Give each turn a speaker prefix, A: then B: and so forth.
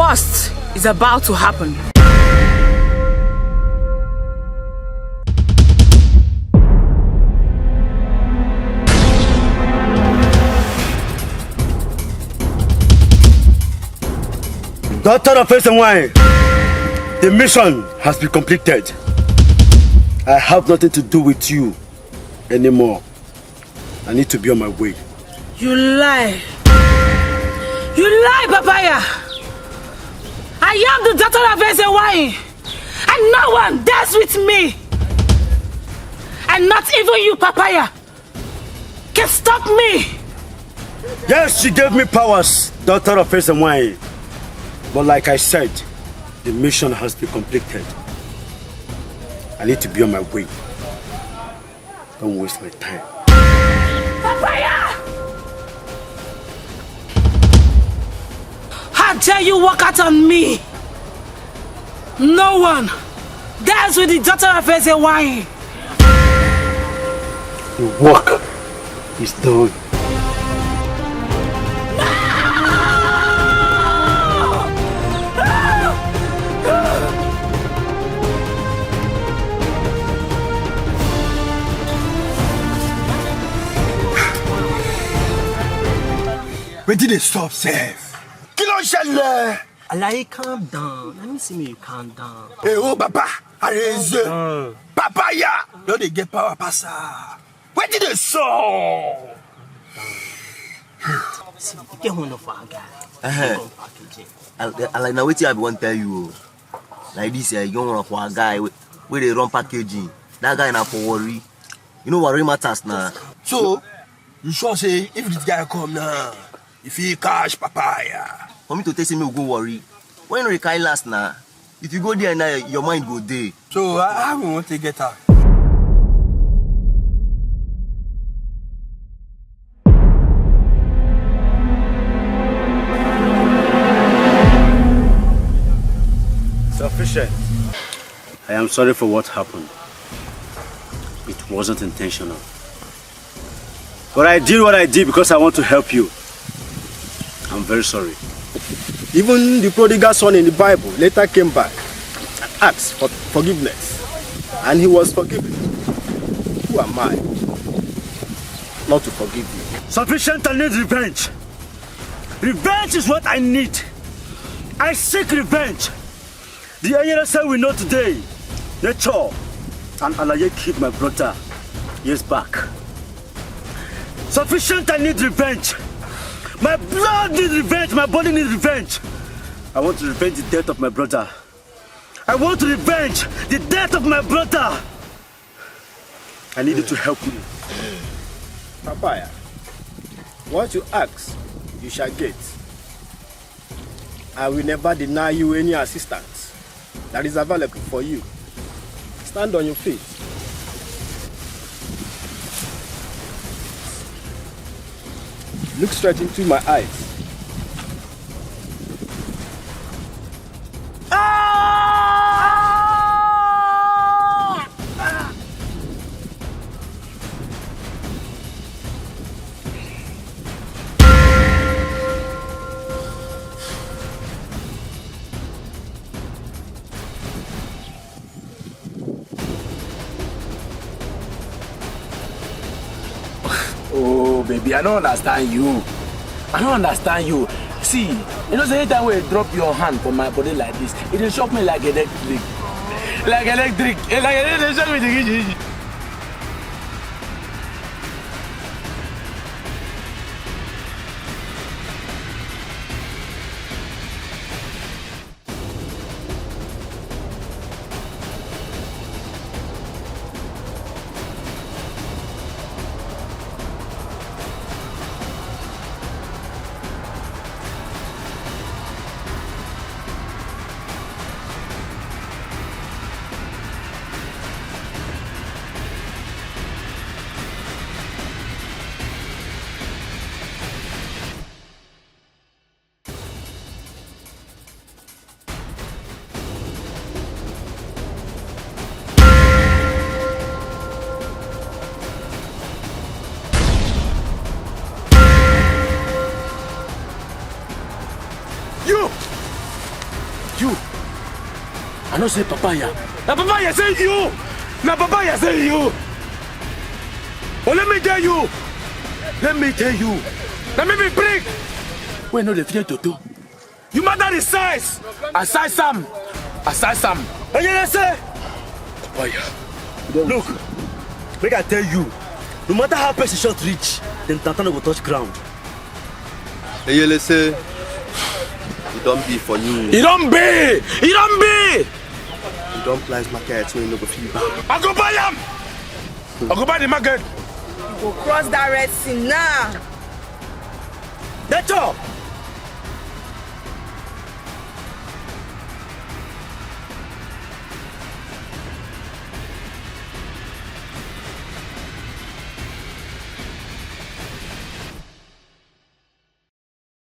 A: worst is about to happen.
B: Daughter of Wine, the mission has been completed. I have nothing to do with you anymore. I need to be on my way.
A: You lie. You lie, Papaya. I am the daughter of Wine, and no one dares with me. And not even you, Papaya, can stop me.
B: Yes, she gave me powers, daughter of Wine. But like I said, the mission has been completed. I need to be on my way. Don't waste my time.
A: Papaya! How dare you walk out on me? No one dares with the daughter of Wine.
B: The work is done.
C: Where did they stop, safe? Kilonshele!
D: Alaye, calm down. Let me see me, you calm down.
C: Hey, oh, Papa, Areze. Papaya! Don't they get power, passa? Where did they stop?
D: See, you get one of our guys.
E: Like now, wait till I want to tell you. Like this, you don't want for a guy where they run packaging. That guy not for worry. You know worry matters now.
C: So, you sure say if this guy come now, if he cash Papaya?
E: For me to tell him you go worry. When you carry last now, if you go there now, your mind go there.
C: So, how we want to get her?
B: Sufficient. I am sorry for what happened. It wasn't intentional. But I did what I did because I want to help you. I'm very sorry.
F: Even the prodigal son in the Bible later came back and asked for forgiveness. And he was forgiven. Who am I not to forgive you?
B: Sufficient, I need revenge. Revenge is what I need. I seek revenge. The Ayerese we know today, Nature and Alaye killed my brother years back. Sufficient, I need revenge. My blood needs revenge, my body needs revenge. I want to revenge the death of my brother. I want to revenge the death of my brother. I need you to help me.
F: Papaya, what you ask, you shall get. I will never deny you any assistance that is available for you. Stand on your feet. Look straight into my eyes.
G: Oh, baby, I don't understand you. I don't understand you. See, you know, anytime we drop your hand for my body like this, it will shock me like electric. Like electric. Like electric, shock me. I don't say papaya. Now papaya say you. Now papaya say you. Oh, let me tell you. Let me tell you. Now make me break. Wait, no, they fear to do. You matter the size. I size some. I size some.
B: And you say,
G: Papaya.
B: look, make I tell you, no matter how person short reach, then Tantana will touch ground.
F: Hey, you say, it don't be for you.
G: It don't be. It don't be.
F: You don't place market so you no go feel bad.
G: I go buy them. I go buy the market.
H: You go cross that Red Sea now.
B: That's all.